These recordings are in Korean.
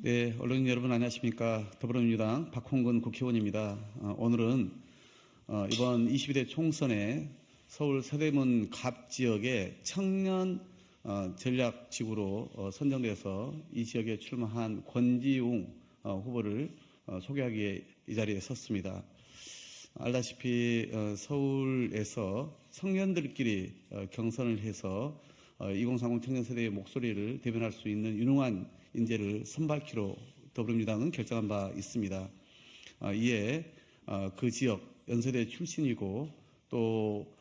네, 언론인 여러분 안녕하십니까. 더불어민주당 박홍근 국회의원입니다. 오늘은 이번 22대 총선에 서울 서대문 갑 지역의 청년 전략지구로 선정돼서 이 지역에 출마한 권지웅 후보를 소개하기 위해 이 자리에 섰습니다. 알다시피 서울에서 청년들끼리 경선을 해서 2030 청년 세대의 목소리를 대변할 수 있는 유능한 인재를 선발키로 더불어민주당은 결정한 바 있습니다. 이에 그 지역 연세대 출신이고 또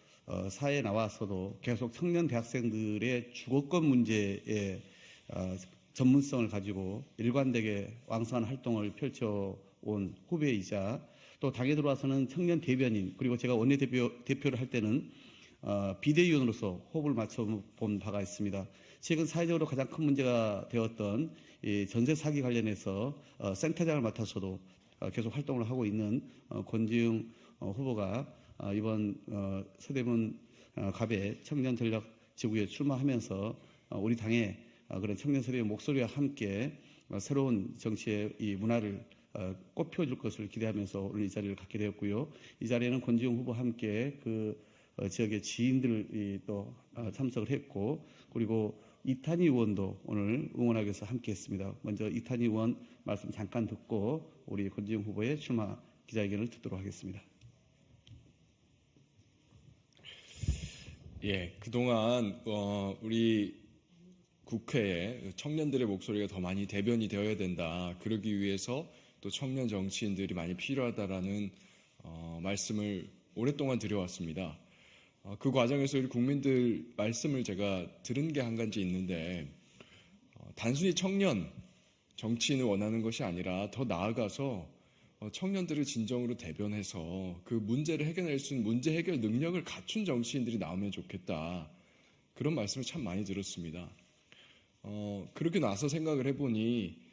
사회에 나와서도 계속 청년 대학생들의 주거권 문제에 전문성을 가지고 일관되게 왕성한 활동을 펼쳐온 후배이자 또 당에 들어와서는 청년 대변인 그리고 제가 원내대표를 할 때는 비대위원으로서 호흡을 맞춰본 바가 있습니다. 최근 사회적으로 가장 큰 문제가 되었던 이 전세 사기 관련해서 센터장을 맡아서도 계속 활동을 하고 있는 권지웅 후보가 이번 서대문 갑의 청년 전략 지구에 출마하면서 우리 당의 그런 청년 세대의 목소리와 함께 새로운 정치의 이 문화를 꽃피워줄 것을 기대하면서 오늘 이 자리를 갖게 되었고요. 이 자리에는 권지웅 후보와 함께 그 지역의 지인들이 또 참석을 했고 그리고 이탄희 의원도 오늘 응원하기 위해서 함께했습니다. 먼저 이탄희 의원 말씀 잠깐 듣고 우리 권지웅 후보의 출마 기자회견을 듣도록 하겠습니다. 예, 그동안 우리 국회에 청년들의 목소리가 더 많이 대변이 되어야 된다. 그러기 위해서 또 청년 정치인들이 많이 필요하다라는 말씀을 오랫동안 드려왔습니다. 그 과정에서 우리 국민들 말씀을 제가 들은 게 한 가지 있는데 단순히 청년 정치인을 원하는 것이 아니라 더 나아가서 청년들을 진정으로 대변해서 그 문제를 해결할 수 있는 문제 해결 능력을 갖춘 정치인들이 나오면 좋겠다. 그런 말씀을 참 많이 들었습니다. 그렇게 나서 생각을 해보니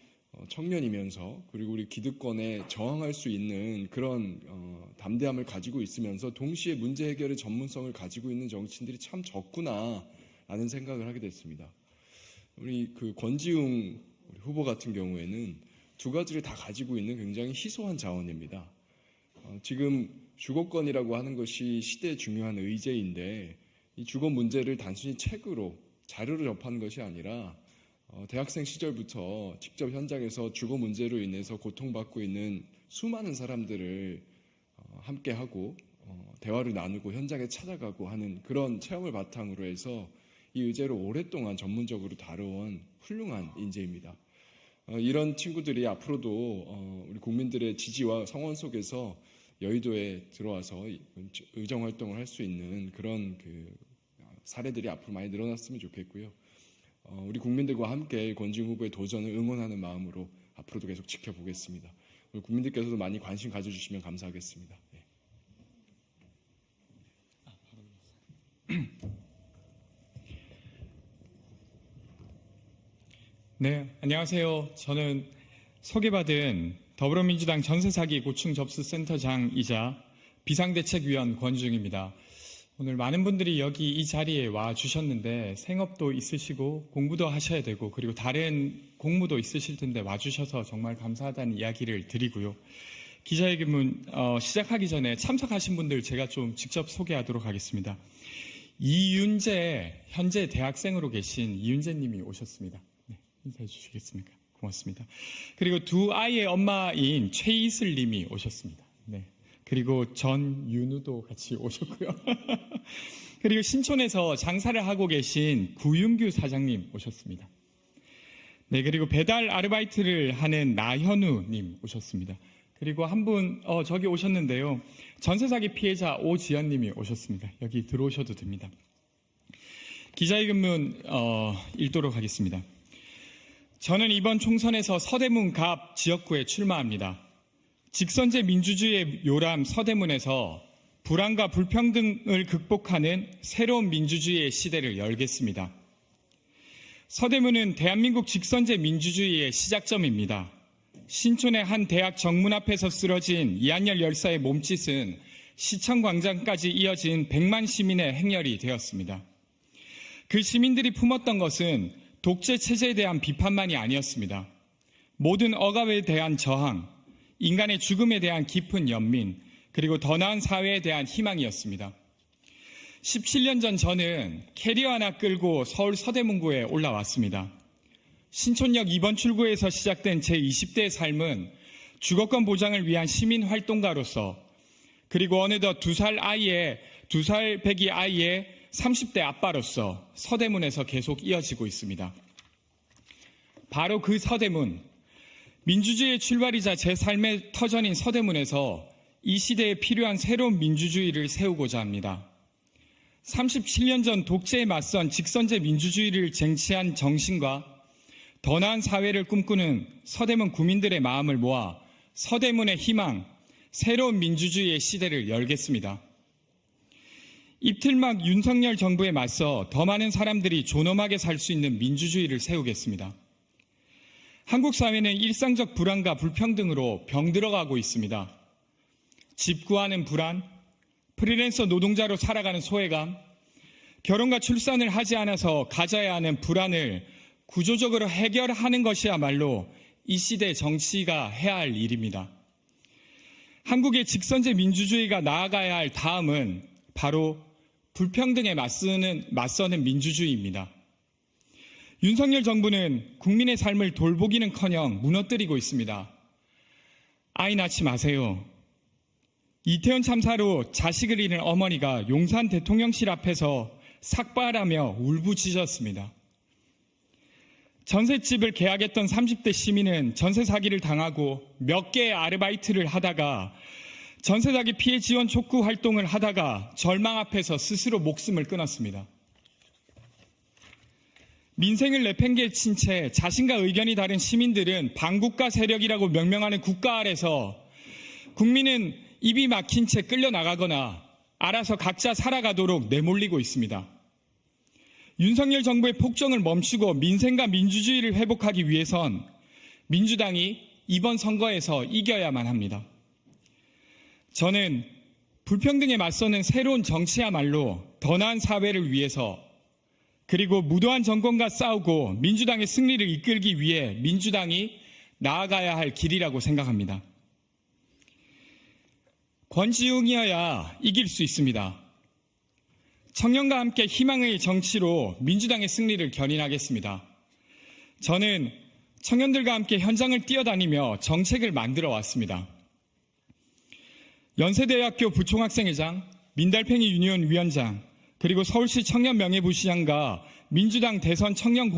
청년이면서 그리고 우리 기득권에 저항할 수 있는 그런 담대함을 가지고 있으면서 동시에 문제 해결의 전문성을 가지고 있는 정치인들이 참 적구나라는 생각을 하게 됐습니다. 우리 그 권지웅 후보 같은 경우에는 두 가지를 다 가지고 있는 굉장히 희소한 자원입니다. 지금 주거권이라고 하는 것이 시대의 중요한 의제인데 이 주거 문제를 단순히 책으로 자료로 접하는 것이 아니라 대학생 시절부터 직접 현장에서 주거 문제로 인해서 고통받고 있는 수많은 사람들을 함께하고 대화를 나누고 현장에 찾아가고 하는 그런 체험을 바탕으로 해서 이 의제를 오랫동안 전문적으로 다뤄온 훌륭한 인재입니다. 이런 친구들이 앞으로도 우리 국민들의 지지와 성원 속에서 여의도에 들어와서 의정활동을 할 수 있는 그런 사례들이 앞으로 많이 늘어났으면 좋겠고요. 우리 국민들과 함께 권지웅 후보의 도전을 응원하는 마음으로 앞으로도 계속 지켜보겠습니다. 우리 국민들께서도 많이 관심 가져주시면 감사하겠습니다. 네, 안녕하세요. 저는 소개받은 더불어민주당 전세사기 고충접수센터장이자 비상대책위원 권지웅입니다. 오늘 많은 분들이 여기 이 자리에 와 주셨는데 생업도 있으시고 공부도 하셔야 되고 그리고 다른 공무도 있으실 텐데 와 주셔서 정말 감사하다는 이야기를 드리고요. 기자회견 시작하기 전에 참석하신 분들 제가 좀 직접 소개하도록 하겠습니다. 이윤재, 현재 대학생으로 계신 이윤재 님이 오셨습니다. 네, 인사해 주시겠습니까? 고맙습니다. 그리고 두 아이의 엄마인 최이슬 님이 오셨습니다. 네. 그리고 전윤우도 같이 오셨고요. 그리고 신촌에서 장사를 하고 계신 구윤규 사장님 오셨습니다. 네, 그리고 배달 아르바이트를 하는 나현우님 오셨습니다. 그리고 한 분 저기 오셨는데요. 전세사기 피해자 오지연님이 오셨습니다. 여기 들어오셔도 됩니다. 기자회견문 읽도록 하겠습니다. 저는 이번 총선에서 서대문 갑 지역구에 출마합니다. 직선제 민주주의의 요람 서대문에서 불안과 불평등을 극복하는 새로운 민주주의의 시대를 열겠습니다. 서대문은 대한민국 직선제 민주주의의 시작점입니다. 신촌의 한 대학 정문 앞에서 쓰러진 이한열 열사의 몸짓은 시청 광장까지 이어진 100만 시민의 행렬이 되었습니다. 그 시민들이 품었던 것은 독재 체제에 대한 비판만이 아니었습니다. 모든 억압에 대한 저항, 인간의 죽음에 대한 깊은 연민, 그리고 더 나은 사회에 대한 희망이었습니다. 17년 전 저는 캐리어 하나 끌고 서울 서대문구에 올라왔습니다. 신촌역 2번 출구에서 시작된 제 20대의 삶은 주거권 보장을 위한 시민활동가로서, 그리고 어느덧 2살 배기 아이의 30대 아빠로서 서대문에서 계속 이어지고 있습니다. 바로 그 서대문, 민주주의의 출발이자 제 삶의 터전인 서대문에서 이 시대에 필요한 새로운 민주주의를 세우고자 합니다. 37년 전 독재에 맞선 직선제 민주주의를 쟁취한 정신과 더 나은 사회를 꿈꾸는 서대문 구민들의 마음을 모아 서대문의 희망, 새로운 민주주의의 시대를 열겠습니다. 입틀막 윤석열 정부에 맞서 더 많은 사람들이 존엄하게 살 수 있는 민주주의를 세우겠습니다. 한국 사회는 일상적 불안과 불평등으로 병들어가고 있습니다. 집 구하는 불안, 프리랜서 노동자로 살아가는 소외감, 결혼과 출산을 하지 않아서 가져야 하는 불안을 구조적으로 해결하는 것이야말로 이 시대 정치가 해야 할 일입니다. 한국의 직선제 민주주의가 나아가야 할 다음은 바로 불평등에 맞서는 민주주의입니다. 윤석열 정부는 국민의 삶을 돌보기는커녕 무너뜨리고 있습니다. 아이 낳지 마세요. 이태원 참사로 자식을 잃은 어머니가 용산 대통령실 앞에서 삭발하며 울부짖었습니다. 전셋집을 계약했던 30대 시민은 전세 사기를 당하고 몇 개의 아르바이트를 하다가 전세 사기 피해 지원 촉구 활동을 하다가 절망 앞에서 스스로 목숨을 끊었습니다. 민생을 내팽개친 채 자신과 의견이 다른 시민들은 반국가 세력이라고 명명하는 국가 아래서 국민은 입이 막힌 채 끌려나가거나 알아서 각자 살아가도록 내몰리고 있습니다. 윤석열 정부의 폭정을 멈추고 민생과 민주주의를 회복하기 위해선 민주당이 이번 선거에서 이겨야만 합니다. 저는 불평등에 맞서는 새로운 정치야말로 더 나은 사회를 위해서, 그리고 무도한 정권과 싸우고 민주당의 승리를 이끌기 위해 민주당이 나아가야 할 길이라고 생각합니다. 권지웅이어야 이길 수 있습니다. 청년과 함께 희망의 정치로 민주당의 승리를 견인하겠습니다. 저는 청년들과 함께 현장을 뛰어다니며 정책을 만들어 왔습니다. 연세대학교 부총학생회장, 민달팽이 유니온 위원장, 그리고 서울시 청년 명예부시장과 민주당 대선 청년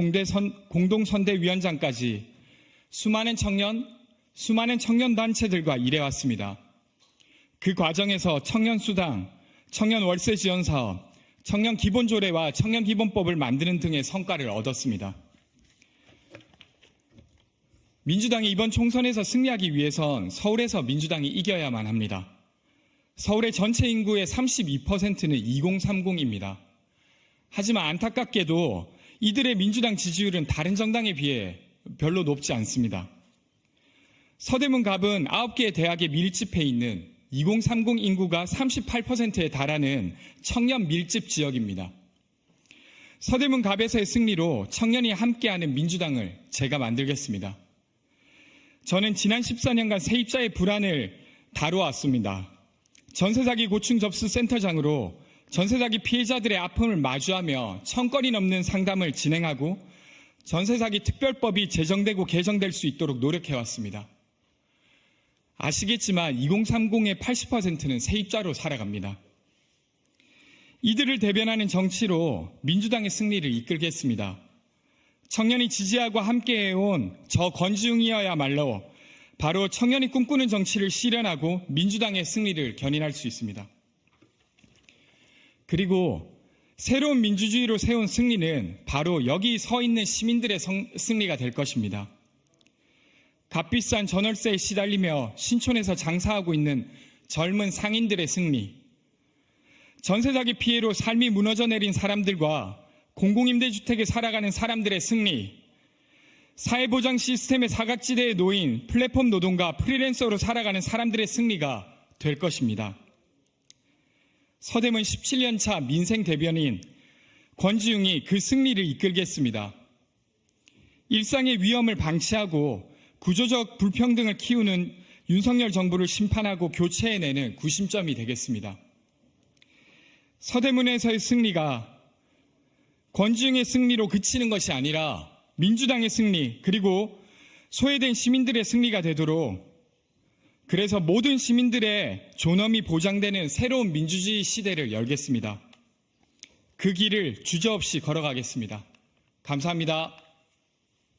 공동선대위원장까지 수많은 청년단체들과 일해왔습니다. 그 과정에서 청년수당, 청년월세지원사업, 청년기본조례와 청년기본법을 만드는 등의 성과를 얻었습니다. 민주당이 이번 총선에서 승리하기 위해선 서울에서 민주당이 이겨야만 합니다. 서울의 전체 인구의 32%는 2030입니다. 하지만 안타깝게도 이들의 민주당 지지율은 다른 정당에 비해 별로 높지 않습니다. 서대문 갑은 9개의 대학에 밀집해 있는 2030 인구가 38%에 달하는 청년 밀집 지역입니다. 서대문 갑에서의 승리로 청년이 함께하는 민주당을 제가 만들겠습니다. 저는 지난 14년간 세입자의 불안을 다루어왔습니다. 전세사기 고충 접수 센터장으로 전세사기 피해자들의 아픔을 마주하며 1000건이 넘는 상담을 진행하고 전세사기 특별법이 제정되고 개정될 수 있도록 노력해왔습니다. 아시겠지만 2030의 80%는 세입자로 살아갑니다. 이들을 대변하는 정치로 민주당의 승리를 이끌겠습니다. 청년이 지지하고 함께해온 저 권지웅이어야말로 바로 청년이 꿈꾸는 정치를 실현하고 민주당의 승리를 견인할 수 있습니다. 그리고 새로운 민주주의로 세운 승리는 바로 여기 서 있는 시민들의 승리가 될 것입니다. 값비싼 전월세에 시달리며 신촌에서 장사하고 있는 젊은 상인들의 승리, 전세사기 피해로 삶이 무너져 내린 사람들과 공공임대주택에 살아가는 사람들의 승리, 사회보장 시스템의 사각지대에 놓인 플랫폼 노동가 프리랜서로 살아가는 사람들의 승리가 될 것입니다. 서대문 17년차 민생 대변인 권지웅이 그 승리를 이끌겠습니다. 일상의 위험을 방치하고 구조적 불평등을 키우는 윤석열 정부를 심판하고 교체해내는 구심점이 되겠습니다. 서대문에서의 승리가 권지웅의 승리로 그치는 것이 아니라 민주당의 승리, 그리고 소외된 시민들의 승리가 되도록, 그래서 모든 시민들의 존엄이 보장되는 새로운 민주주의 시대를 열겠습니다. 그 길을 주저없이 걸어가겠습니다. 감사합니다.